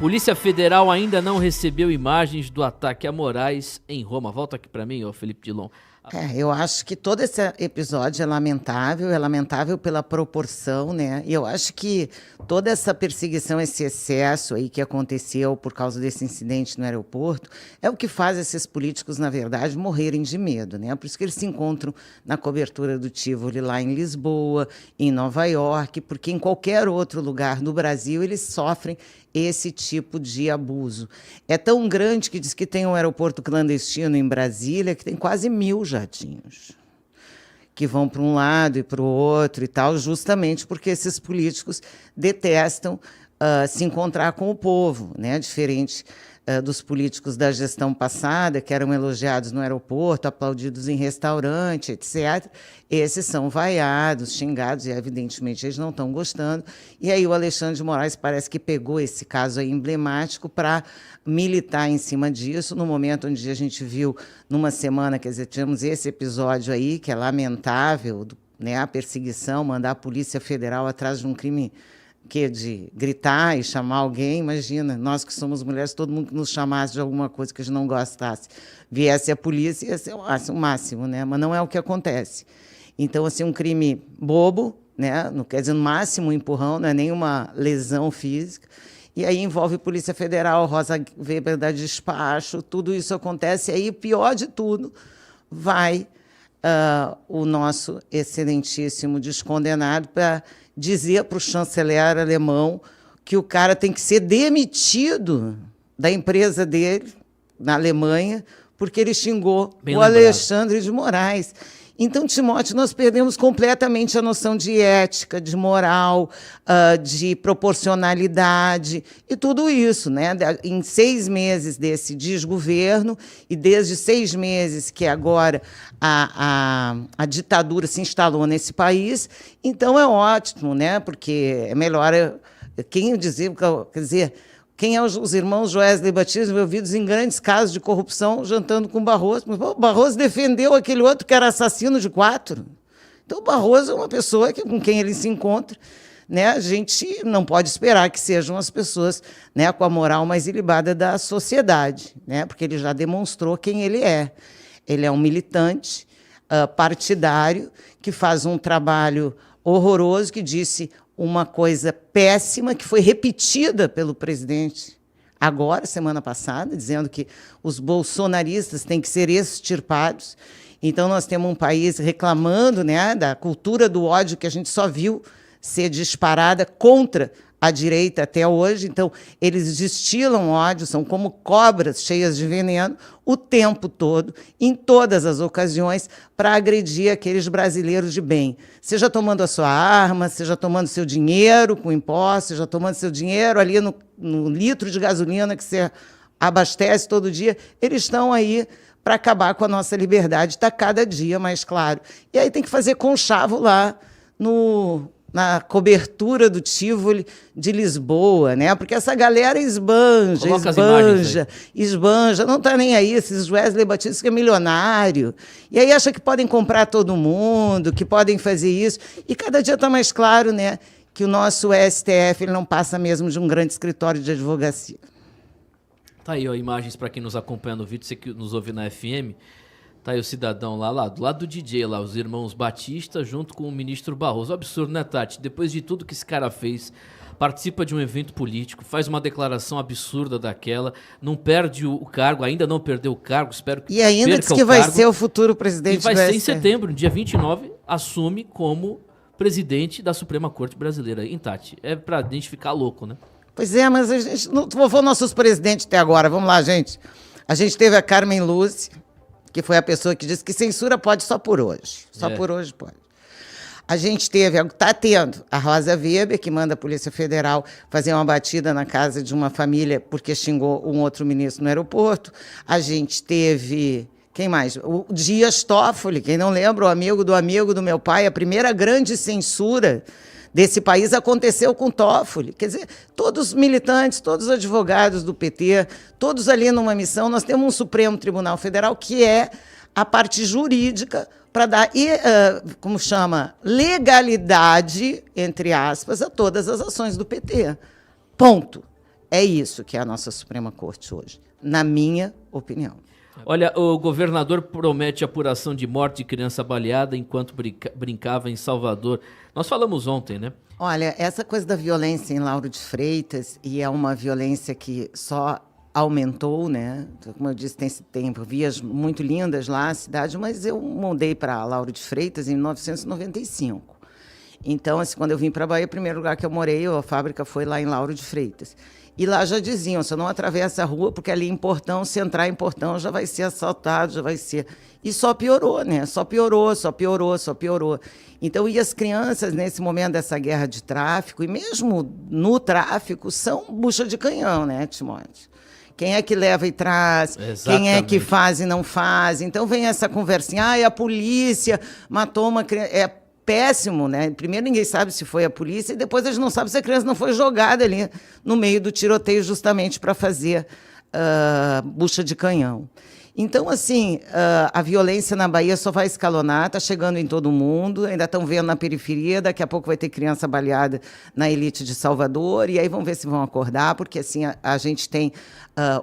Polícia Federal ainda não recebeu imagens do ataque a Moraes em Roma. Volta aqui para mim, ô Felipe Dilon. Eu acho que todo esse episódio é lamentável pela proporção, né? E eu acho que toda essa perseguição, esse excesso aí que aconteceu por causa desse incidente no aeroporto, é o que faz esses políticos, na verdade, morrerem de medo, né? Por isso que eles se encontram na cobertura do Tivoli lá em Lisboa, em Nova York, porque em qualquer outro lugar do Brasil eles sofrem esse tipo de abuso. É tão grande que diz que tem um aeroporto clandestino em Brasília que tem quase 1.000 jatinhos que vão para um lado e para o outro e tal, justamente porque esses políticos detestam se encontrar com o povo, né? Diferente dos políticos da gestão passada, que eram elogiados no aeroporto, aplaudidos em restaurante, etc. Esses são vaiados, xingados, e evidentemente eles não estão gostando. E aí o Alexandre de Moraes parece que pegou esse caso aí emblemático para militar em cima disso, no momento onde a gente viu, numa semana, quer dizer, tivemos esse episódio aí, que é lamentável, né, a perseguição, mandar a Polícia Federal atrás de um crime de gritar e chamar alguém. Imagina, nós que somos mulheres, todo mundo que nos chamasse de alguma coisa que a gente não gostasse, viesse a polícia, ia ser o máximo, né? Mas não é o que acontece. Então, assim, um crime bobo, né? Não quer dizer, no máximo, um empurrão, não é nenhuma lesão física. E aí envolve Polícia Federal, Rosa Weber da despacho, tudo isso acontece. E aí, pior de tudo, vai o nosso excelentíssimo descondenado para dizer para o chanceler alemão que o cara tem que ser demitido da empresa dele, na Alemanha, porque ele xingou o Alexandre de Moraes. Então, Timóteo, nós perdemos completamente a noção de ética, de moral, de proporcionalidade e tudo isso, né? Em 6 meses desse desgoverno e desde 6 meses que agora a ditadura se instalou nesse país, então é ótimo, né? Porque é melhor quem dizer, quer dizer, quem é os irmãos Joesley Batista envolvidos em grandes casos de corrupção jantando com Barroso? Mas, o Barroso defendeu aquele outro que era assassino de 4. Então, o Barroso é uma pessoa com quem ele se encontra, né? A gente não pode esperar que sejam as pessoas, né, com a moral mais ilibada da sociedade, né? Porque ele já demonstrou quem ele é. Ele é um militante partidário que faz um trabalho horroroso, que disse uma coisa péssima que foi repetida pelo presidente agora, semana passada, dizendo que os bolsonaristas têm que ser extirpados. Então, nós temos um país reclamando, né, da cultura do ódio que a gente só viu ser disparada contra a direita até hoje. Então, eles destilam ódio, são como cobras cheias de veneno o tempo todo, em todas as ocasiões, para agredir aqueles brasileiros de bem. Seja tomando a sua arma, seja tomando seu dinheiro com impostos, seja tomando seu dinheiro ali no litro de gasolina que você abastece todo dia, eles estão aí para acabar com a nossa liberdade. Está cada dia mais claro. E aí tem que fazer conchavo lá na cobertura do Tivoli de Lisboa, né? Porque essa galera esbanja, não está nem aí, esses Wesley Batista que é milionário, e aí acha que podem comprar todo mundo, que podem fazer isso, e cada dia está mais claro, né, que o nosso STF ele não passa mesmo de um grande escritório de advocacia. Tá aí, ó, imagens para quem nos acompanha no vídeo, você que nos ouve na FM. Tá aí o cidadão lá do lado do DJ, lá, os irmãos Batista, junto com o ministro Barroso. Absurdo, né, Tati? Depois de tudo que esse cara fez, participa de um evento político, faz uma declaração absurda daquela, não perde o cargo, ainda não perdeu o cargo, espero que e ainda diz que vai ser o futuro presidente do STF. E vai ser em setembro, no dia 29, assume como presidente da Suprema Corte Brasileira. Hein, Tati? É pra gente ficar louco, né? Pois é, mas a gente não foi nossos presidentes até agora. Vamos lá, gente. A gente teve a Carmen Lúcia, que foi a pessoa que disse que censura pode só por hoje. Só por hoje pode. A gente está tendo a Rosa Weber, que manda a Polícia Federal fazer uma batida na casa de uma família porque xingou um outro ministro no aeroporto. A gente teve... Quem mais? O Dias Toffoli, quem não lembra, o amigo do meu pai, a primeira grande censura desse país aconteceu com Toffoli. Quer dizer, todos os militantes, todos os advogados do PT, todos ali numa missão. Nós temos um Supremo Tribunal Federal que é a parte jurídica para dar, como chama, legalidade, entre aspas, a todas as ações do PT. Ponto. É isso que é a nossa Suprema Corte hoje, na minha opinião. Olha, o governador promete apuração de morte de criança baleada enquanto brincava em Salvador. Nós falamos ontem, né? Olha, essa coisa da violência em Lauro de Freitas, e é uma violência que só aumentou, né? Como eu disse, tem vias muito lindas lá na cidade, mas eu mudei para Lauro de Freitas em 1995. Então, assim, quando eu vim para a Bahia, o primeiro lugar que eu morei, a fábrica foi lá em Lauro de Freitas. E lá já diziam, você não atravessa a rua, porque ali em Portão, se entrar em Portão, já vai ser assaltado, já vai ser... E só piorou, né? Só piorou. Então, e as crianças, nesse momento dessa guerra de tráfico, e mesmo no tráfico, são bucha de canhão, né, Timóteo? Quem é que leva e traz? Exatamente. Quem é que faz e não faz? Então, vem essa conversinha, a polícia matou uma criança... péssimo, né? Primeiro ninguém sabe se foi a polícia e depois eles não sabem se a criança não foi jogada ali no meio do tiroteio justamente para fazer bucha de canhão. Então, assim, a violência na Bahia só vai escalonar, está chegando em todo mundo, ainda estão vendo na periferia, daqui a pouco vai ter criança baleada na elite de Salvador, e aí vamos ver se vão acordar, porque assim a gente tem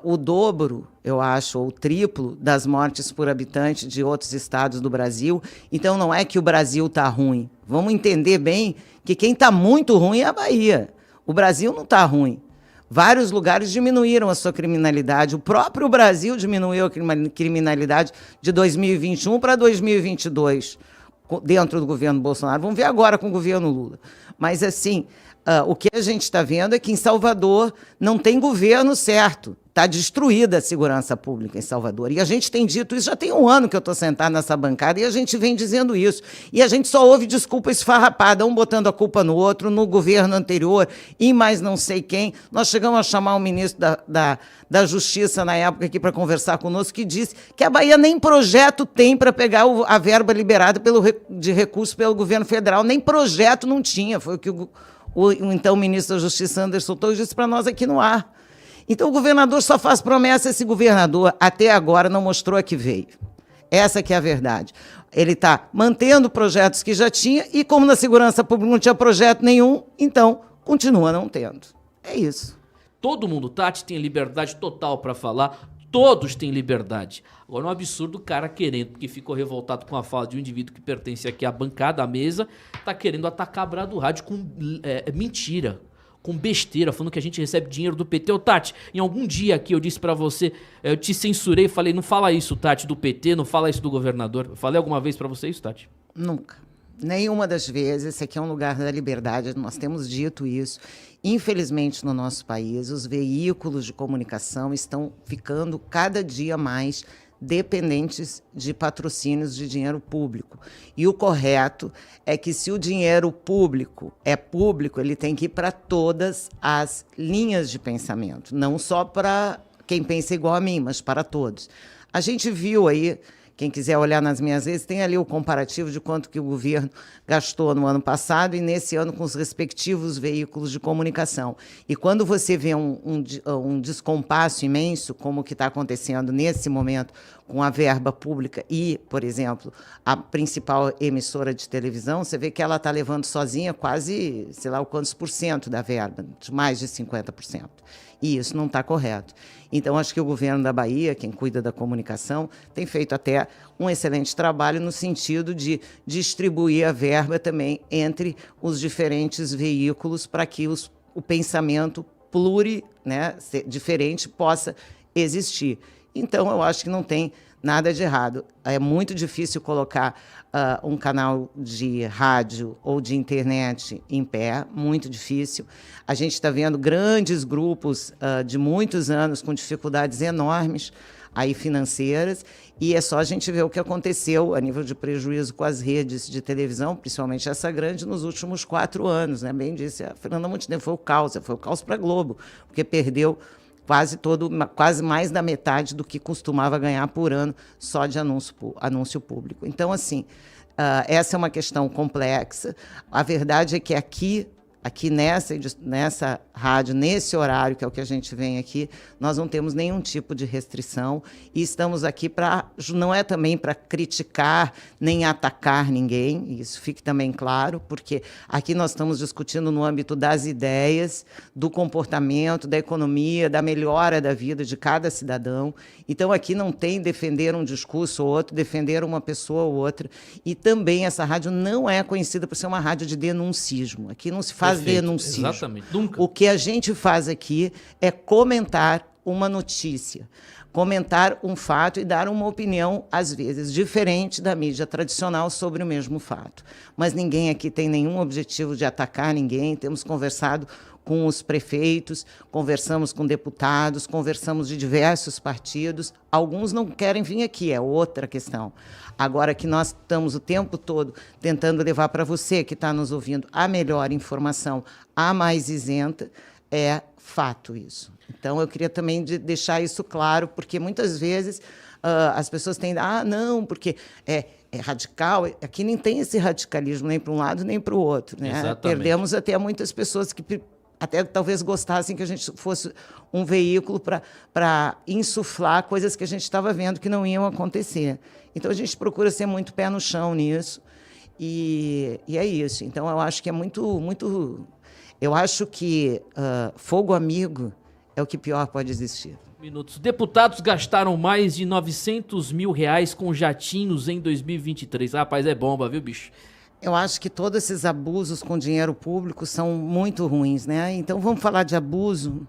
o dobro, eu acho, ou o triplo das mortes por habitante de outros estados do Brasil. Então, não é que o Brasil está ruim. Vamos entender bem que quem está muito ruim é a Bahia. O Brasil não está ruim. Vários lugares diminuíram a sua criminalidade. O próprio Brasil diminuiu a criminalidade de 2021 para 2022, dentro do governo Bolsonaro. Vamos ver agora com o governo Lula. Mas, assim, o que a gente está vendo é que em Salvador não tem governo certo. Está destruída a segurança pública em Salvador. E a gente tem dito isso, já tem um ano que eu estou sentado nessa bancada, e a gente vem dizendo isso. E a gente só ouve desculpa esfarrapada, um botando a culpa no outro, no governo anterior, e mais não sei quem. Nós chegamos a chamar o ministro da Justiça, na época, aqui para conversar conosco, que disse que a Bahia nem projeto tem para pegar a verba liberada de recursos pelo governo federal. Nem projeto não tinha. Foi o que o então ministro da Justiça, Anderson Torres, disse para nós aqui no ar. Então, o governador só faz promessa, esse governador, até agora, não mostrou a que veio. Essa que é a verdade. Ele está mantendo projetos que já tinha, e como na segurança pública não tinha projeto nenhum, então, continua não tendo. É isso. Todo mundo, Tati, tem liberdade total para falar, todos têm liberdade. Agora, é um absurdo o cara querendo, porque ficou revoltado com a fala de um indivíduo que pertence aqui à bancada, à mesa, está querendo atacar a Brado Rádio com mentira. Com besteira, falando que a gente recebe dinheiro do PT. Ô, Tati, em algum dia aqui eu disse pra você, eu te censurei, falei, não fala isso, Tati, do PT, não fala isso do governador. Eu falei alguma vez pra você isso, Tati? Nunca. Nenhuma das vezes. Esse aqui é um lugar da liberdade, nós temos dito isso. Infelizmente, no nosso país, os veículos de comunicação estão ficando cada dia mais dependentes de patrocínios de dinheiro público. E o correto é que, se o dinheiro público é público, ele tem que ir para todas as linhas de pensamento, não só para quem pensa igual a mim, mas para todos. A gente viu aí, quem quiser olhar nas minhas redes, tem ali o comparativo de quanto que o governo gastou no ano passado e nesse ano com os respectivos veículos de comunicação. E quando você vê um descompasso imenso, como o que está acontecendo nesse momento com a verba pública e, por exemplo, a principal emissora de televisão, você vê que ela está levando sozinha quase, sei lá, quantos por cento da verba, mais de 50%. E isso não está correto. Então, acho que o governo da Bahia, quem cuida da comunicação, tem feito até um excelente trabalho no sentido de distribuir a verba também entre os diferentes veículos para que o pensamento diferente possa existir. Então, eu acho que não tem nada de errado. É muito difícil colocar um canal de rádio ou de internet em pé, muito difícil. A gente está vendo grandes grupos de muitos anos com dificuldades enormes aí financeiras, e é só a gente ver o que aconteceu a nível de prejuízo com as redes de televisão, principalmente essa grande, nos últimos 4 anos. Né? Bem disse a Fernanda Montenegro, foi o caos para a Globo, porque perdeu quase mais da metade do que costumava ganhar por ano só de anúncio público. Então, assim, essa é uma questão complexa. A verdade é que aqui aqui nessa rádio, nesse horário, que é o que a gente vem aqui, nós não temos nenhum tipo de restrição e estamos aqui não é também para criticar nem atacar ninguém, isso fique também claro, porque aqui nós estamos discutindo no âmbito das ideias, do comportamento, da economia, da melhora da vida de cada cidadão. Então, aqui não tem defender um discurso ou outro, defender uma pessoa ou outra. E também essa rádio não é conhecida por ser uma rádio de denuncismo. Aqui não se faz denuncismo. Exatamente. Nunca. O que a gente faz aqui é comentar uma notícia, comentar um fato e dar uma opinião, às vezes, diferente da mídia tradicional sobre o mesmo fato. Mas ninguém aqui tem nenhum objetivo de atacar ninguém. Temos conversado com os prefeitos, conversamos com deputados, conversamos de diversos partidos. Alguns não querem vir aqui, é outra questão. Agora que nós estamos o tempo todo tentando levar para você que está nos ouvindo a melhor informação, a mais isenta, é fato isso. Então, eu queria também deixar isso claro, porque muitas vezes as pessoas têm... não, porque é radical. Aqui nem tem esse radicalismo nem para um lado nem para o outro. Né? Exatamente. Perdemos até muitas pessoas que até talvez gostassem que a gente fosse um veículo para insuflar coisas que a gente estava vendo que não iam acontecer. Então, a gente procura ser muito pé no chão nisso, e é isso. Então, eu acho que é muito... Eu acho que fogo amigo é o que pior pode existir. Minutos. Deputados gastaram mais de R$900 mil com jatinhos em 2023. Rapaz, é bomba, viu, bicho? Eu acho que todos esses abusos com dinheiro público são muito ruins, né? Então, vamos falar de abuso.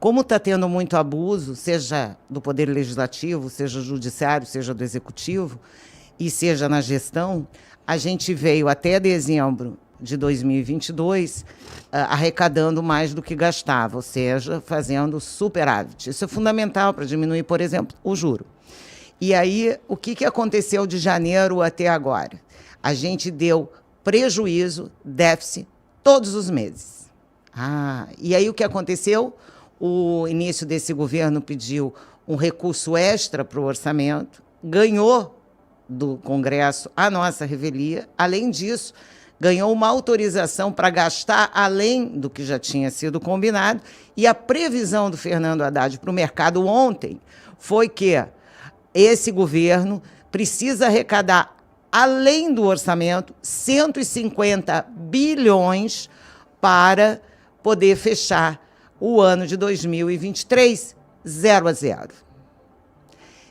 Como está tendo muito abuso, seja do Poder Legislativo, seja do Judiciário, seja do Executivo, e seja na gestão, a gente veio até dezembro de 2022 arrecadando mais do que gastava, ou seja, fazendo superávit. Isso é fundamental para diminuir, por exemplo, o juro. E aí, o que aconteceu de janeiro até agora? A gente deu prejuízo, déficit, todos os meses. E aí o que aconteceu? O início desse governo pediu um recurso extra para o orçamento, ganhou do Congresso a nossa revelia. Além disso, ganhou uma autorização para gastar além do que já tinha sido combinado. E a previsão do Fernando Haddad para o mercado ontem foi que esse governo precisa arrecadar, além do orçamento, 150 bilhões para poder fechar o ano de 2023 0 a 0.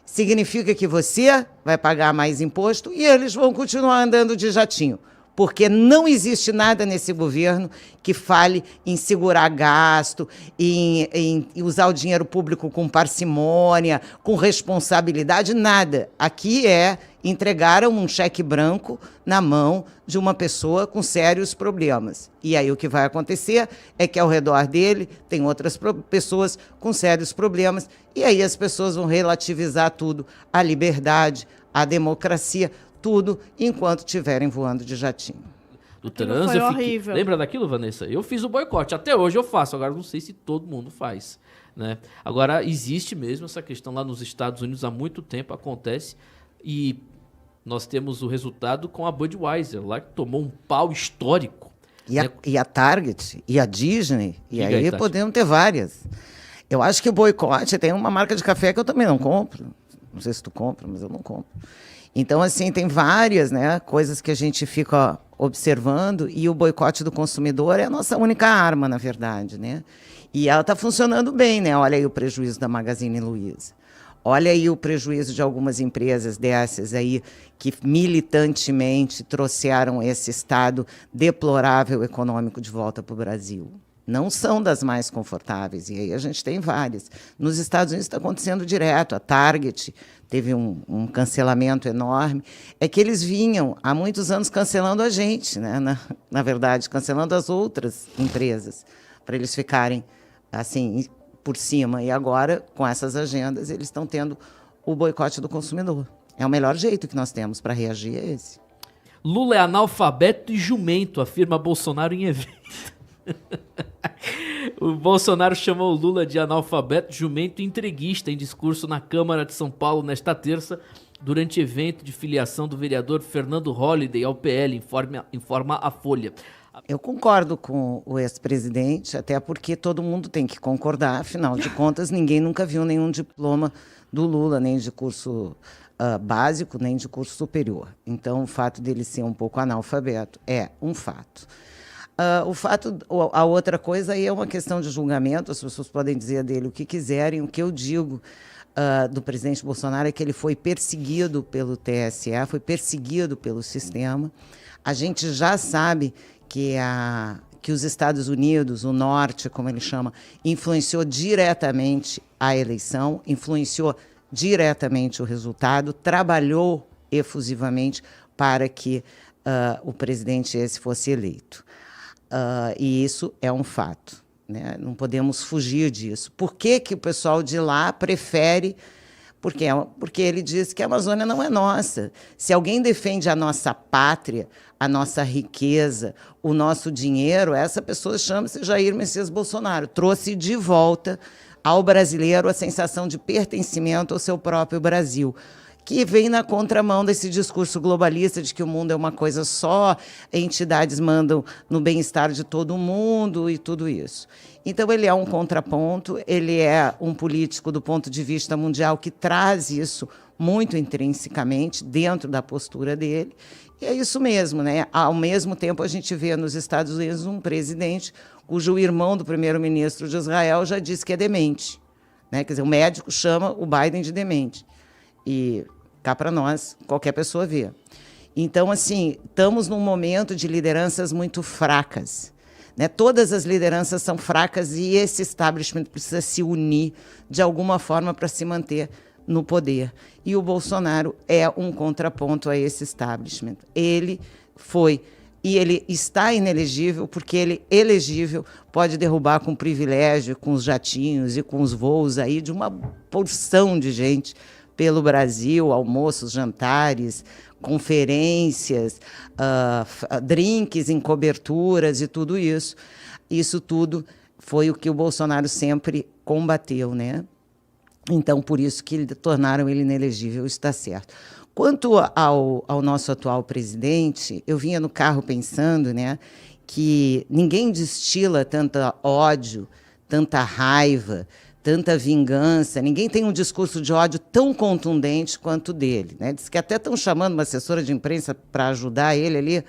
Significa que você vai pagar mais imposto e eles vão continuar andando de jatinho, porque não existe nada nesse governo que fale em segurar gasto, em usar o dinheiro público com parcimônia, com responsabilidade, nada. Aqui entregaram um cheque branco na mão de uma pessoa com sérios problemas. E aí o que vai acontecer é que ao redor dele tem outras pessoas com sérios problemas, e aí as pessoas vão relativizar tudo, a liberdade, a democracia, tudo, enquanto estiverem voando de jatinho. Do trânsito, eu fiquei... Lembra daquilo, Vanessa? Eu fiz o boicote, até hoje eu faço, agora não sei se todo mundo faz, né? Agora, existe mesmo essa questão lá nos Estados Unidos, há muito tempo acontece, e nós temos o resultado com a Budweiser, lá que tomou um pau histórico. E a Target, e a Disney, e aí podemos ter várias. Eu acho que o boicote tem uma marca de café que eu também não compro. Não sei se tu compra, mas eu não compro. Então, assim, tem várias, né, coisas que a gente fica observando, e o boicote do consumidor é a nossa única arma, na verdade, né? E ela está funcionando bem, né? Olha aí o prejuízo da Magazine Luiza. Olha aí o prejuízo de algumas empresas dessas aí que militantemente trouxeram esse estado deplorável econômico de volta para o Brasil. Não são das mais confortáveis, e aí a gente tem várias. Nos Estados Unidos está acontecendo direto, a Target teve um cancelamento enorme. É que eles vinham há muitos anos cancelando a gente, né? Na verdade, cancelando as outras empresas, para eles ficarem assim por cima. E agora, com essas agendas, eles estão tendo o boicote do consumidor. É o melhor jeito que nós temos para reagir a esse. Lula é analfabeto e jumento, afirma Bolsonaro em evento. O Bolsonaro chamou o Lula de analfabeto, jumento e entreguista em discurso na Câmara de São Paulo nesta terça, durante evento de filiação do vereador Fernando Holliday ao PL, informa a Folha. Eu concordo com o ex-presidente, até porque todo mundo tem que concordar, afinal de contas, ninguém nunca viu nenhum diploma do Lula, nem de curso básico, nem de curso superior. Então, o fato dele ser um pouco analfabeto é um fato. A outra coisa aí é uma questão de julgamento, as pessoas podem dizer dele o que quiserem. O que eu digo do presidente Bolsonaro é que ele foi perseguido pelo TSE, foi perseguido pelo sistema. A gente já sabe que os Estados Unidos, o Norte, como ele chama, influenciou diretamente a eleição, influenciou diretamente o resultado, trabalhou efusivamente para que o presidente esse fosse eleito. E isso é um fato, né? Não podemos fugir disso. Por que o pessoal de lá prefere... Porque ele diz que a Amazônia não é nossa. Se alguém defende a nossa pátria, a nossa riqueza, o nosso dinheiro, essa pessoa chama-se Jair Messias Bolsonaro. Trouxe de volta ao brasileiro a sensação de pertencimento ao seu próprio Brasil, que vem na contramão desse discurso globalista de que o mundo é uma coisa só, entidades mandam no bem-estar de todo mundo e tudo isso. Então, ele é um contraponto, ele é um político do ponto de vista mundial que traz isso muito intrinsecamente dentro da postura dele, e é isso mesmo, né? Ao mesmo tempo, a gente vê nos Estados Unidos um presidente cujo irmão do primeiro-ministro de Israel já disse que é demente, né? Quer dizer, o médico chama o Biden de demente. E cá para nós, qualquer pessoa vê. Então, assim, estamos num momento de lideranças muito fracas, né? Todas as lideranças são fracas e esse establishment precisa se unir de alguma forma para se manter no poder. E o Bolsonaro é um contraponto a esse establishment. Ele foi... E ele está inelegível porque ele, elegível, pode derrubar com privilégio, com os jatinhos e com os voos aí de uma porção de gente pelo Brasil, almoços, jantares, conferências, drinks em coberturas e tudo isso. Isso tudo foi o que o Bolsonaro sempre combateu, né? Então, por isso que tornaram ele inelegível, está certo. Quanto ao nosso atual presidente, eu vinha no carro pensando, né, que ninguém destila tanto ódio, tanta raiva, tanta vingança, ninguém tem um discurso de ódio tão contundente quanto o dele, né? Diz que até estão chamando uma assessora de imprensa para ajudar ele ali,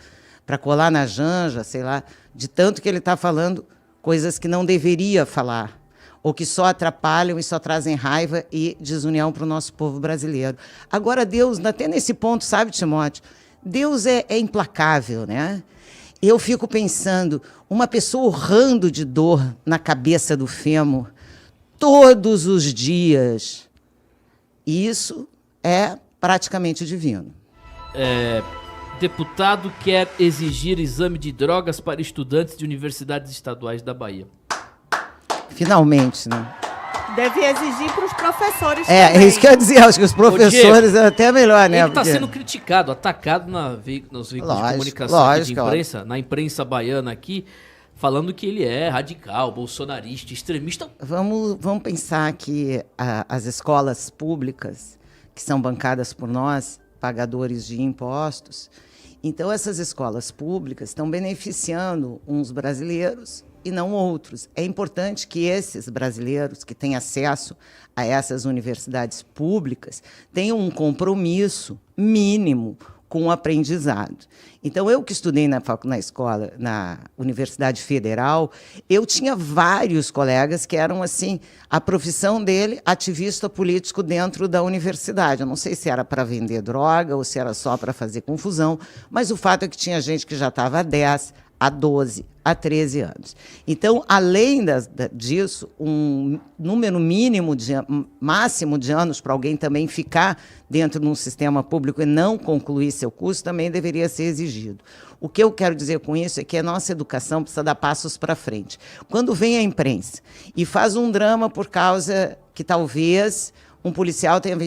para colar na Janja, sei lá, de tanto que ele está falando coisas que não deveria falar, ou que só atrapalham e só trazem raiva e desunião para o nosso povo brasileiro. Agora, Deus, até nesse ponto, sabe, Timóteo, Deus é implacável, né? Eu fico pensando, uma pessoa urrando de dor na cabeça do fêmur todos os dias, isso é praticamente divino. Deputado quer exigir exame de drogas para estudantes de universidades estaduais da Bahia. Finalmente, né? Deve exigir para os professores também. É isso que eu ia dizer, acho que os professores é até melhor, né? Ele está sendo criticado, atacado nos veículos de comunicação de imprensa, na imprensa baiana aqui, falando que ele é radical, bolsonarista, extremista. Vamos pensar que as escolas públicas, que são bancadas por nós, pagadores de impostos, então essas escolas públicas estão beneficiando uns brasileiros e não outros. É importante que esses brasileiros que têm acesso a essas universidades públicas tenham um compromisso mínimo com o aprendizado. Então, eu que estudei na escola, na Universidade Federal, eu tinha vários colegas que eram, assim, a profissão dele, ativista político dentro da universidade. Eu não sei se era para vender droga ou se era só para fazer confusão, mas o fato é que tinha gente que já estava há 10, há 12, há 13 anos. Então, além disso, um número máximo de anos para alguém também ficar dentro de um sistema público e não concluir seu curso também deveria ser exigido. O que eu quero dizer com isso é que a nossa educação precisa dar passos para frente. Quando vem a imprensa e faz um drama por causa que talvez um policial tenha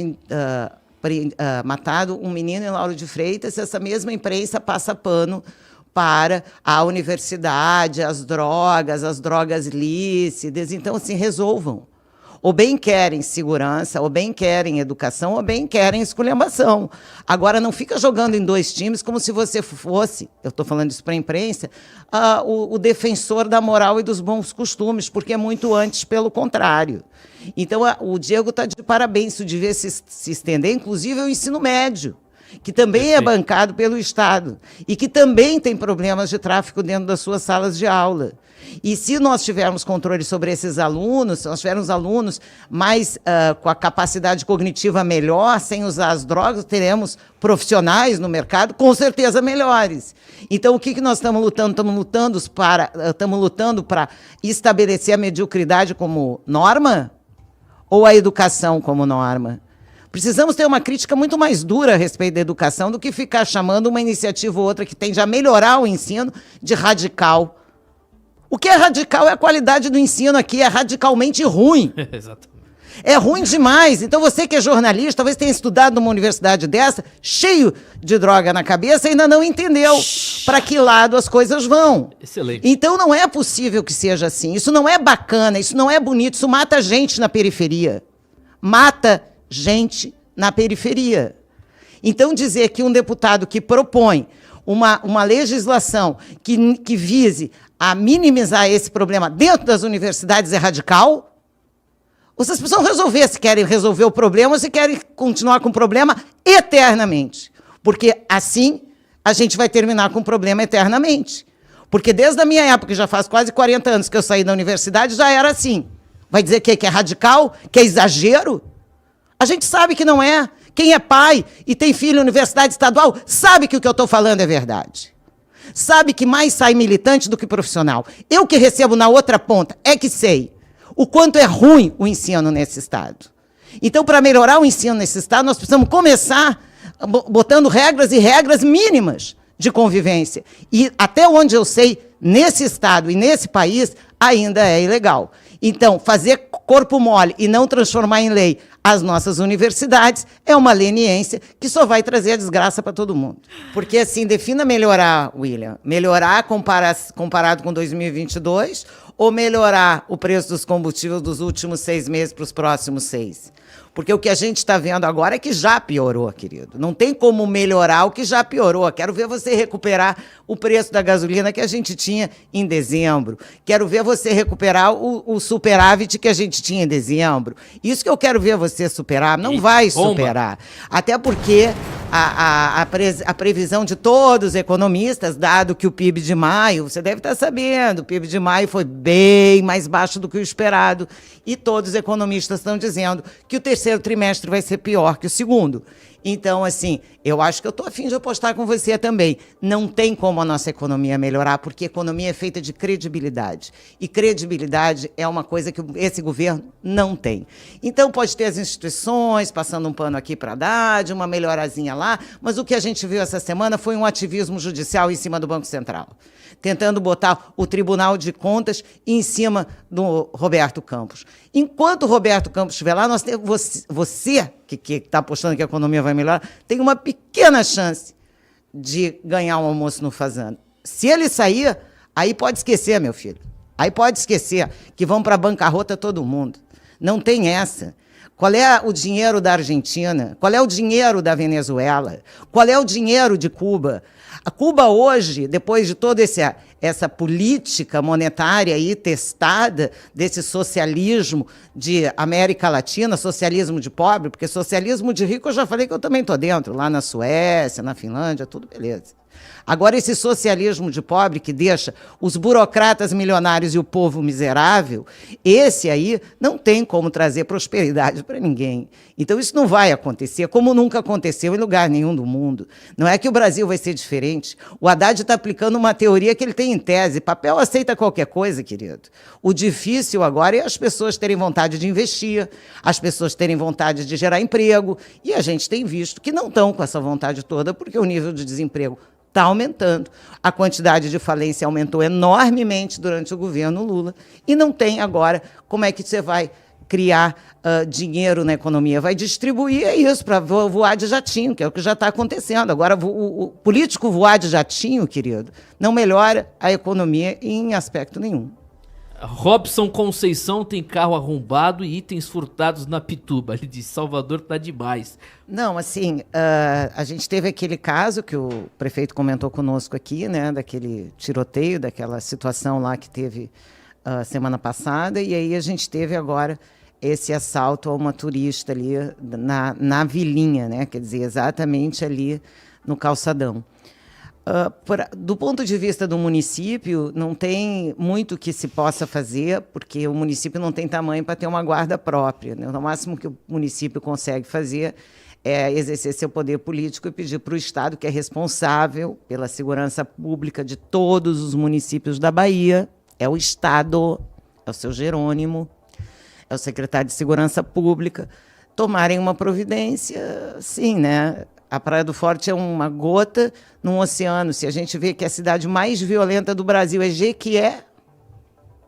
matado um menino em Lauro de Freitas, essa mesma imprensa passa pano para a universidade, as drogas lícitas. Então, assim, resolvam. Ou bem querem segurança, ou bem querem educação, ou bem querem esculhambação. Agora, não fica jogando em dois times como se você fosse, eu estou falando isso para a imprensa, o defensor da moral e dos bons costumes, porque é muito antes, pelo contrário. Então, o Diego está de parabéns, isso devia se estender, inclusive, ao ensino médio, que também é bancado pelo Estado e que também tem problemas de tráfico dentro das suas salas de aula. E se nós tivermos controle sobre esses alunos, se nós tivermos alunos mais com a capacidade cognitiva melhor, sem usar as drogas, teremos profissionais no mercado com certeza melhores. Então, o que nós estamos lutando? Estamos lutando para estabelecer a mediocridade como norma ou a educação como norma? Precisamos ter uma crítica muito mais dura a respeito da educação do que ficar chamando uma iniciativa ou outra que tende a melhorar o ensino de radical. O que é radical é a qualidade do ensino aqui, é radicalmente ruim. Exatamente. É ruim demais. Então você que é jornalista, talvez tenha estudado numa universidade dessa, cheio de droga na cabeça, ainda não entendeu para que lado as coisas vão. Excelente. Então não é possível que seja assim. Isso não é bacana, isso não é bonito, isso mata gente na periferia. Mata gente na periferia. Então, dizer que um deputado que propõe uma legislação que vise a minimizar esse problema dentro das universidades é radical, vocês precisam resolver se querem resolver o problema ou se querem continuar com o problema eternamente. Porque assim a gente vai terminar com o problema eternamente. Porque desde a minha época, que já faz quase 40 anos que eu saí da universidade, já era assim. Vai dizer que é radical? Que é exagero? A gente sabe que não é. Quem é pai e tem filho em universidade estadual sabe que o que eu estou falando é verdade. Sabe que mais sai militante do que profissional. Eu que recebo na outra ponta é que sei o quanto é ruim o ensino nesse estado. Então, para melhorar o ensino nesse estado, nós precisamos começar botando regras e regras mínimas de convivência. E até onde eu sei, nesse estado e nesse país, ainda é ilegal. Então, fazer corpo mole e não transformar em lei as nossas universidades é uma leniência que só vai trazer a desgraça para todo mundo. Porque, assim, defina melhorar, William. Melhorar comparado com 2022 ou melhorar o preço dos combustíveis dos últimos 6 meses para os próximos 6? Porque o que a gente está vendo agora é que já piorou, querido. Não tem como melhorar o que já piorou. Quero ver você recuperar o preço da gasolina que a gente tinha em dezembro. Quero ver você recuperar o superávit que a gente tinha em dezembro. Isso que eu quero ver você superar. Não vai superar. Até porque a previsão de todos os economistas, dado que o PIB de maio, você deve estar sabendo, o PIB de maio foi bem mais baixo do que o esperado. E todos os economistas estão dizendo que o terceiro trimestre vai ser pior que o segundo. Então, assim, eu acho que eu estou a fim de apostar com você também. Não tem como a nossa economia melhorar, porque economia é feita de credibilidade. E credibilidade é uma coisa que esse governo não tem. Então, pode ter as instituições passando um pano aqui para Haddad, uma melhorazinha lá, mas o que a gente viu essa semana foi um ativismo judicial em cima do Banco Central, tentando botar o Tribunal de Contas em cima do Roberto Campos. Enquanto o Roberto Campos estiver lá, nós temos, você que está apostando que a economia vai melhorar, tem uma pequena chance de ganhar um almoço no Fazano. Se ele sair, aí pode esquecer, meu filho. Aí pode esquecer que vão para a bancarrota todo mundo. Não tem essa. Qual é o dinheiro da Argentina? Qual é o dinheiro da Venezuela? Qual é o dinheiro de Cuba? A Cuba hoje, depois de toda essa política monetária aí testada, desse socialismo de América Latina, socialismo de pobre, porque socialismo de rico eu já falei que eu também estou dentro, lá na Suécia, na Finlândia, tudo beleza. Agora, esse socialismo de pobre que deixa os burocratas milionários e o povo miserável, esse aí não tem como trazer prosperidade para ninguém. Então, isso não vai acontecer, como nunca aconteceu em lugar nenhum do mundo. Não é que o Brasil vai ser diferente. O Haddad está aplicando uma teoria que ele tem em tese. Papel aceita qualquer coisa, querido. O difícil agora é as pessoas terem vontade de investir, as pessoas terem vontade de gerar emprego, e a gente tem visto que não estão com essa vontade toda, porque o nível de desemprego está aumentando. A quantidade de falência aumentou enormemente durante o governo Lula e não tem agora como é que você vai criar dinheiro na economia. Vai distribuir isso para voar de jatinho, que é o que já está acontecendo. Agora, o político voar de jatinho, querido, não melhora a economia em aspecto nenhum. Robson Conceição tem carro arrombado e itens furtados na Pituba. Ele diz, Salvador tá demais. Não, assim, a gente teve aquele caso que o prefeito comentou conosco aqui, né, daquele tiroteio, daquela situação lá que teve semana passada, e aí a gente teve agora esse assalto a uma turista ali na Vilinha, né, quer dizer, exatamente ali no calçadão. Do ponto de vista do município, não tem muito que se possa fazer, porque o município não tem tamanho para ter uma guarda própria, né? O máximo que o município consegue fazer é exercer seu poder político e pedir para o Estado, que é responsável pela segurança pública de todos os municípios da Bahia, é o Estado, é o seu Jerônimo, é o secretário de Segurança Pública, tomarem uma providência, sim, né? A Praia do Forte é uma gota num oceano. Se a gente vê que a cidade mais violenta do Brasil é Jequié,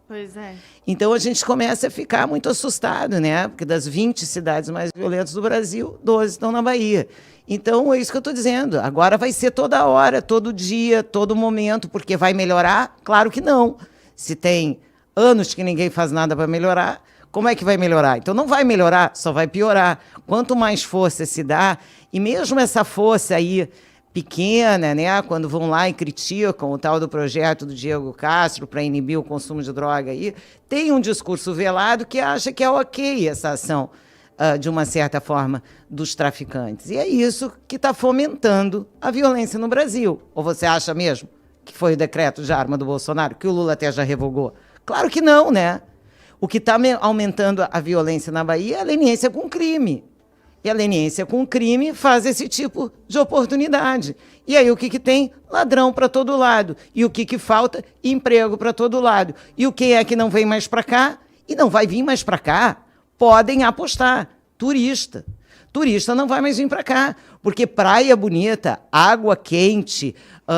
Pois é. então a gente começa a ficar muito assustado, né? Porque das 20 cidades mais violentas do Brasil, 12 estão na Bahia. Então é isso que eu estou dizendo. Agora vai ser toda hora, todo dia, todo momento, porque vai melhorar? Claro que não. Se tem anos que ninguém faz nada para melhorar, como é que vai melhorar? Então não vai melhorar, só vai piorar. Quanto mais força se dá, e mesmo essa força aí pequena, né, quando vão lá e criticam o tal do projeto do Diego Castro para inibir o consumo de droga aí, tem um discurso velado que acha que é ok essa ação, de uma certa forma, dos traficantes. E é isso que está fomentando a violência no Brasil. Ou você acha mesmo que foi o decreto de arma do Bolsonaro, que o Lula até já revogou? Claro que não, né? O que está aumentando a violência na Bahia é a leniência com crime. E a leniência com crime faz esse tipo de oportunidade. E aí o que tem? Ladrão para todo lado. E o que falta? Emprego para todo lado. E o que é que não vem mais para cá? E não vai vir mais para cá? Podem apostar. Turista. Turista não vai mais vir para cá. Porque praia bonita, água quente,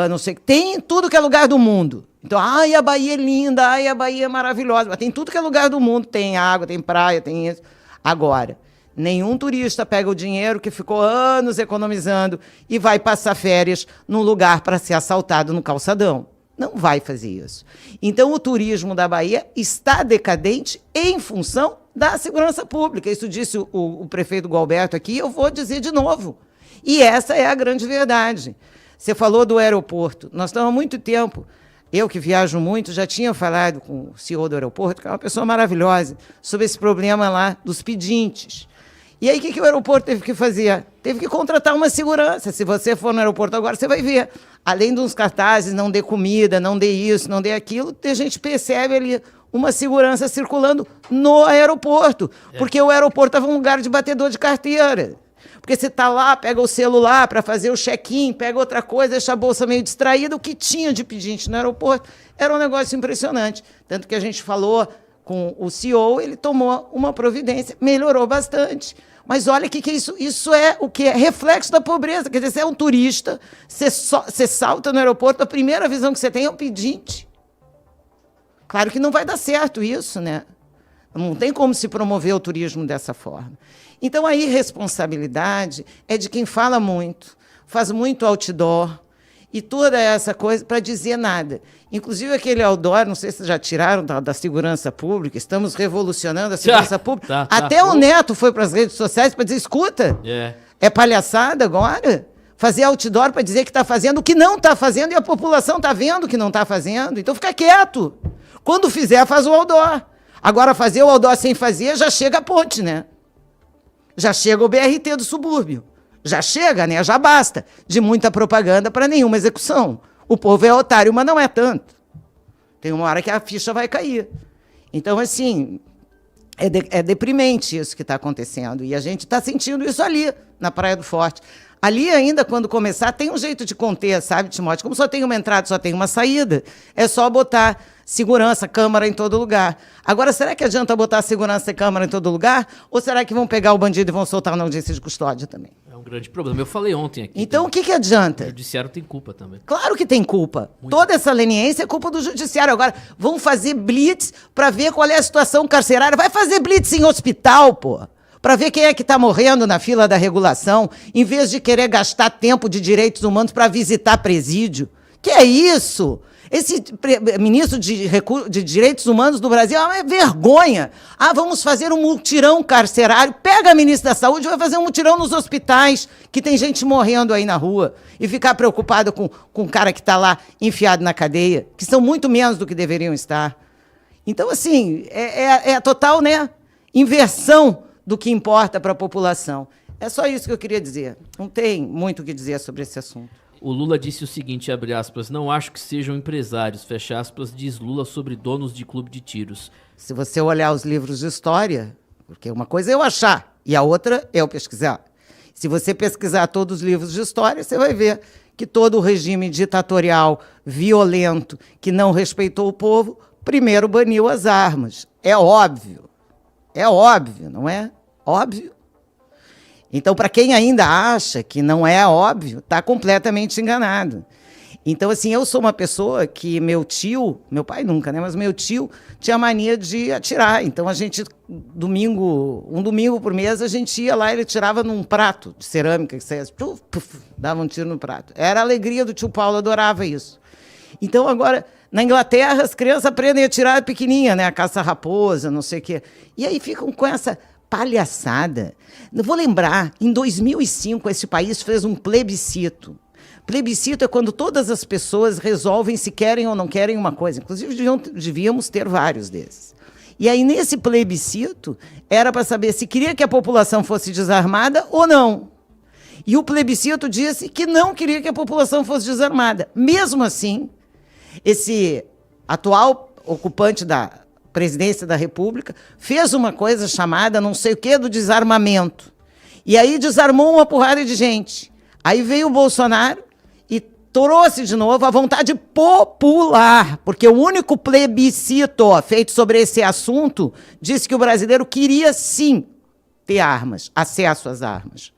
não sei, tem em tudo que é lugar do mundo. Então, ai, a Bahia é linda, ai, a Bahia é maravilhosa. Mas tem tudo que é lugar do mundo. Tem água, tem praia, tem isso. Agora, nenhum turista pega o dinheiro que ficou anos economizando e vai passar férias num lugar para ser assaltado no calçadão. Não vai fazer isso. Então, o turismo da Bahia está decadente em função da segurança pública. Isso disse o prefeito Gualberto aqui, eu vou dizer de novo. E essa é a grande verdade. Você falou do aeroporto. Nós estamos há muito tempo... Eu, que viajo muito, já tinha falado com o CEO do aeroporto, que é uma pessoa maravilhosa, sobre esse problema lá dos pedintes. E aí, o que o aeroporto teve que fazer? Teve que contratar uma segurança. Se você for no aeroporto agora, você vai ver. Além de uns cartazes, não dê comida, não dê isso, não dê aquilo, a gente percebe ali uma segurança circulando no aeroporto. Porque o aeroporto estava um lugar de batedor de carteira. Porque você está lá, pega o celular para fazer o check-in, pega outra coisa, deixa a bolsa meio distraída. O que tinha de pedinte no aeroporto era um negócio impressionante. Tanto que a gente falou com o CEO, ele tomou uma providência, melhorou bastante. Mas olha o que é isso. Isso é o que é reflexo da pobreza. Quer dizer, você é um turista, você salta no aeroporto, a primeira visão que você tem é um pedinte. Claro que não vai dar certo isso, né? Não tem como se promover o turismo dessa forma. Então, a irresponsabilidade é de quem fala muito, faz muito outdoor, e toda essa coisa para dizer nada. Inclusive, aquele outdoor, não sei se já tiraram da segurança pública, estamos revolucionando a segurança pública. Até o Neto foi para as redes sociais para dizer, escuta, é palhaçada agora? Fazer outdoor para dizer que está fazendo o que não está fazendo, e a população está vendo que não está fazendo. Então, fica quieto. Quando fizer, faz o outdoor. Agora, fazer o outdoor sem fazer, já chega a ponte, né? Já chega o BRT do subúrbio. Já chega, né? Já basta de muita propaganda para nenhuma execução. O povo é otário, mas não é tanto. Tem uma hora que a ficha vai cair. Então, assim, é deprimente isso que está acontecendo. E a gente está sentindo isso ali, na Praia do Forte. Ali ainda, quando começar, tem um jeito de conter, sabe, Timóteo? Como só tem uma entrada, só tem uma saída, é só botar segurança, câmara em todo lugar. Agora, será que adianta botar segurança e câmara em todo lugar? Ou será que vão pegar o bandido e vão soltar na audiência de custódia também? É um grande problema. Eu falei ontem aqui. Então, o que adianta? O judiciário tem culpa também. Claro que tem culpa. Toda essa leniência é culpa do judiciário. Agora, vão fazer blitz para ver qual é a situação carcerária. Vai fazer blitz em hospital, pô. Para ver quem é que está morrendo na fila da regulação, em vez de querer gastar tempo de direitos humanos para visitar presídio. Que é isso? Esse ministro de Direitos Humanos do Brasil é uma vergonha. Vamos fazer um mutirão carcerário. Pega a ministra da Saúde e vai fazer um mutirão nos hospitais, que tem gente morrendo aí na rua, e ficar preocupado com o cara que está lá enfiado na cadeia, que são muito menos do que deveriam estar. Então, assim, é a total, né, inversão do que importa para a população. É só isso que eu queria dizer. Não tem muito o que dizer sobre esse assunto. O Lula disse o seguinte, abre aspas, não acho que sejam empresários, fecha aspas, diz Lula sobre donos de clube de tiros. Se você olhar os livros de história, porque uma coisa é eu achar e a outra é eu pesquisar. Se você pesquisar todos os livros de história, você vai ver que todo o regime ditatorial, violento, que não respeitou o povo, primeiro baniu as armas. É óbvio, não é? Óbvio. Então, para quem ainda acha que não é óbvio, está completamente enganado. Então, assim, eu sou uma pessoa que meu pai nunca, né? Mas meu tio tinha mania de atirar. Então, a gente, um domingo por mês, a gente ia lá e ele tirava num prato de cerâmica, que saia, dava um tiro no prato. Era a alegria do tio Paulo, adorava isso. Então, agora, na Inglaterra, as crianças aprendem a atirar pequenininha, né? A caça-raposa, não sei o quê. E aí ficam com essa palhaçada. Eu vou lembrar, em 2005, esse país fez um plebiscito. Plebiscito é quando todas as pessoas resolvem se querem ou não querem uma coisa. Inclusive, devíamos ter vários desses. E aí, nesse plebiscito, era para saber se queria que a população fosse desarmada ou não. E o plebiscito disse que não queria que a população fosse desarmada. Mesmo assim, esse atual ocupante da presidência da República fez uma coisa chamada não sei o que do desarmamento. E aí desarmou uma porrada de gente. Aí veio o Bolsonaro e trouxe de novo a vontade popular, porque o único plebiscito feito sobre esse assunto disse que o brasileiro queria, sim, ter armas, acesso às armas.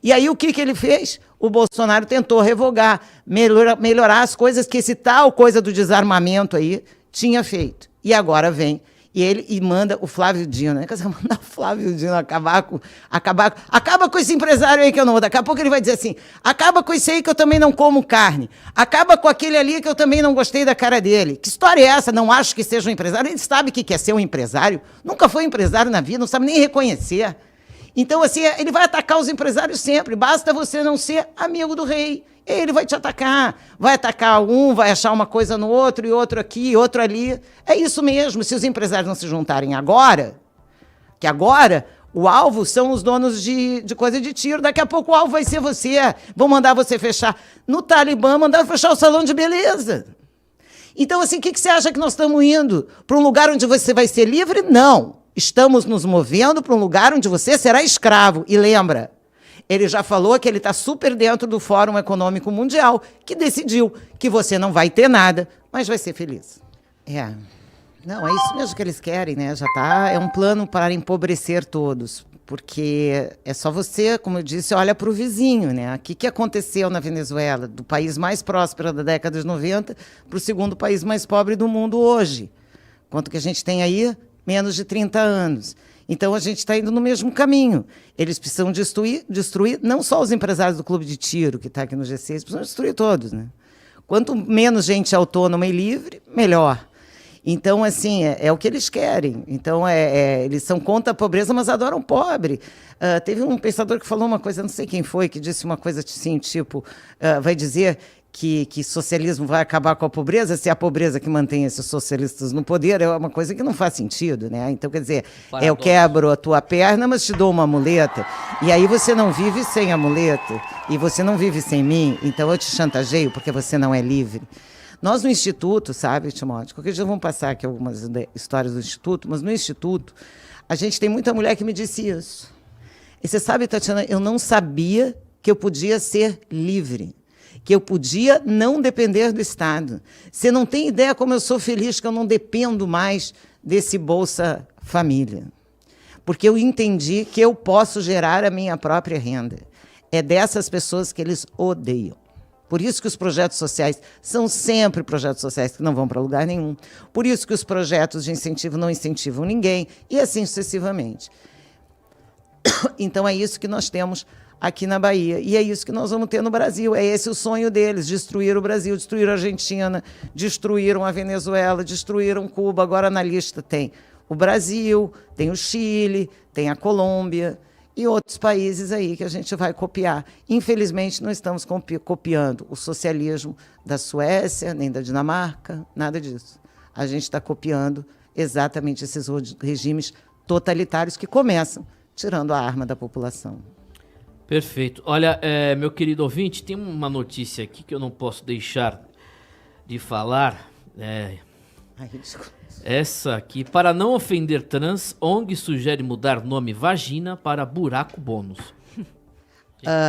E aí o que ele fez? O Bolsonaro tentou revogar, melhorar as coisas que esse tal coisa do desarmamento aí tinha feito. E agora vem e manda o Flávio Dino, né? Quer dizer, manda o Flávio Dino acaba com esse empresário aí que eu não vou. Daqui a pouco ele vai dizer assim, acaba com esse aí que eu também não como carne, acaba com aquele ali que eu também não gostei da cara dele. Que história é essa? Não acho que seja um empresário. Ele sabe o que é ser um empresário, nunca foi empresário na vida, não sabe nem reconhecer. Então, assim, ele vai atacar os empresários sempre, basta você não ser amigo do rei. Ele vai te atacar, vai atacar um, vai achar uma coisa no outro, e outro aqui, e outro ali. É isso mesmo, se os empresários não se juntarem agora, que agora o alvo são os donos de coisa de tiro, daqui a pouco o alvo vai ser você, vão mandar você fechar. No Talibã, mandaram fechar o salão de beleza. Então, assim, o que você acha que nós estamos indo? Para um lugar onde você vai ser livre? Não. Estamos nos movendo para um lugar onde você será escravo. E lembra, ele já falou que ele está super dentro do Fórum Econômico Mundial, que decidiu que você não vai ter nada, mas vai ser feliz. Não, é isso mesmo que eles querem, né? Já tá, é um plano para empobrecer todos, porque é só você, como eu disse, olha para o vizinho, né? O que aconteceu na Venezuela, do país mais próspero da década de 90 para o segundo país mais pobre do mundo hoje. Quanto que a gente tem aí? Menos de 30 anos. Então, a gente está indo no mesmo caminho. Eles precisam destruir não só os empresários do clube de tiro, que está aqui no G6, precisam destruir todos, né? Quanto menos gente autônoma e livre, melhor. Então, assim, é o que eles querem. Então, eles são contra a pobreza, mas adoram o pobre. Teve um pensador que falou uma coisa, não sei quem foi, que disse uma coisa assim, tipo, vai dizer que socialismo vai acabar com a pobreza, se é a pobreza que mantém esses socialistas no poder, é uma coisa que não faz sentido, né? Então, quer dizer, eu quebro a tua perna, mas te dou uma muleta, e aí você não vive sem a muleta, e você não vive sem mim, então eu te chantageio porque você não é livre. Nós no Instituto, sabe, Timóteo, qualquer dia vamos passar aqui algumas histórias do Instituto, mas no Instituto a gente tem muita mulher que me disse isso. E você sabe, Tatiana, eu não sabia que eu podia ser livre, que eu podia não depender do Estado. Você não tem ideia como eu sou feliz que eu não dependo mais desse Bolsa Família. Porque eu entendi que eu posso gerar a minha própria renda. É dessas pessoas que eles odeiam. Por isso que os projetos sociais são sempre projetos sociais que não vão para lugar nenhum. Por isso que os projetos de incentivo não incentivam ninguém, e assim sucessivamente. Então, é isso que nós temos aqui na Bahia. E é isso que nós vamos ter no Brasil. É esse o sonho deles, destruir o Brasil, destruir a Argentina, destruíram a Venezuela, destruíram Cuba. Agora na lista tem o Brasil, tem o Chile, tem a Colômbia e outros países aí que a gente vai copiar. Infelizmente, não estamos copiando o socialismo da Suécia, nem da Dinamarca, nada disso. A gente está copiando exatamente esses regimes totalitários que começam tirando a arma da população. Perfeito. Olha, meu querido ouvinte, tem uma notícia aqui que eu não posso deixar de falar. Ai, desculpa. Essa aqui, para não ofender trans, ONG sugere mudar nome vagina para buraco bônus.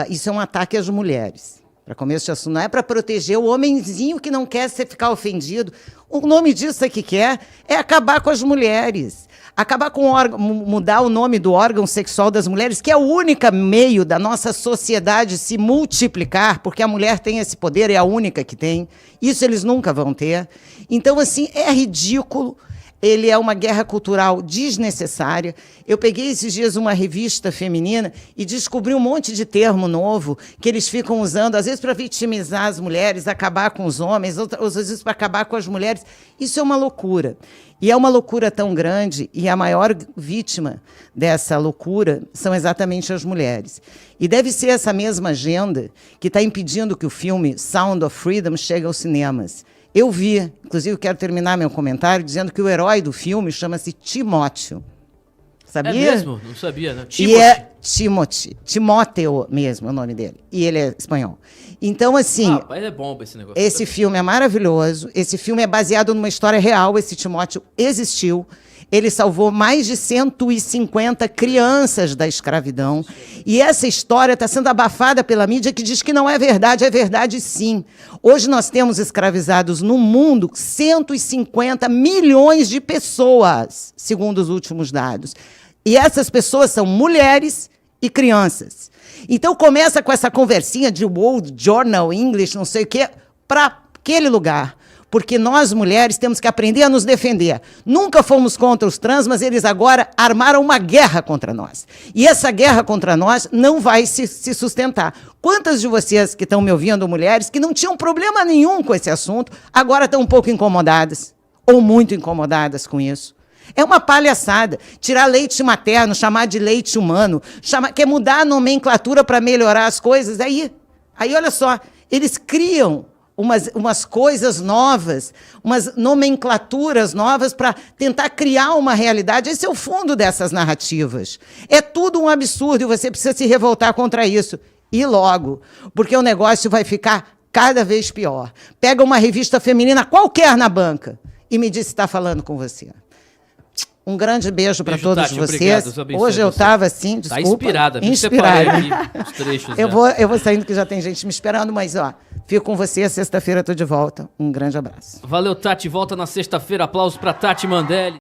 Isso é um ataque às mulheres. Para começo de assunto, não é para proteger o homenzinho que não quer ficar ofendido. O nome disso é que quer é acabar com as mulheres. Acabar com mudar o nome do órgão sexual das mulheres, que é o único meio da nossa sociedade se multiplicar, porque a mulher tem esse poder, é a única que tem. Isso eles nunca vão ter. Então, assim, é ridículo. Ele é uma guerra cultural desnecessária. Eu peguei esses dias uma revista feminina e descobri um monte de termo novo que eles ficam usando, às vezes para vitimizar as mulheres, acabar com os homens, outras vezes para acabar com as mulheres. Isso é uma loucura. E é uma loucura tão grande, e a maior vítima dessa loucura são exatamente as mulheres. E deve ser essa mesma agenda que está impedindo que o filme Sound of Freedom chegue aos cinemas. Eu vi, inclusive quero terminar meu comentário dizendo que o herói do filme chama-se Timóteo. Sabia? É mesmo? Não sabia, né? E é Timóteo mesmo é o nome dele. E ele é espanhol. Então, assim... Mas é bom esse negócio. Esse filme é maravilhoso. Esse filme é baseado numa história real. Esse Timóteo existiu. Ele salvou mais de 150 crianças da escravidão. E essa história está sendo abafada pela mídia, que diz que não é verdade sim. Hoje nós temos escravizados no mundo 150 milhões de pessoas, segundo os últimos dados. E essas pessoas são mulheres e crianças. Então começa com essa conversinha de World Journal English, não sei o quê, para aquele lugar. Porque nós, mulheres, temos que aprender a nos defender. Nunca fomos contra os trans, mas eles agora armaram uma guerra contra nós. E essa guerra contra nós não vai se sustentar. Quantas de vocês que estão me ouvindo, mulheres, que não tinham problema nenhum com esse assunto, agora estão um pouco incomodadas, ou muito incomodadas com isso? É uma palhaçada. Tirar leite materno, chamar de leite humano, quer mudar a nomenclatura para melhorar as coisas. Aí, olha só, eles criam umas coisas novas, umas nomenclaturas novas para tentar criar uma realidade. Esse é o fundo dessas narrativas. É tudo um absurdo e você precisa se revoltar contra isso. E logo, porque o negócio vai ficar cada vez pior. Pega uma revista feminina qualquer na banca e me diz se está falando com você. Um grande beijo para todos Tati, vocês. obrigado, hoje eu estava assim, desculpa. Está inspirada. Inspirada. Aqui os trechos, eu vou saindo que já tem gente me esperando, mas fico com você. Sexta-feira estou de volta. Um grande abraço. Valeu, Tati. Volta na sexta-feira. Aplausos para Tati Mandelli.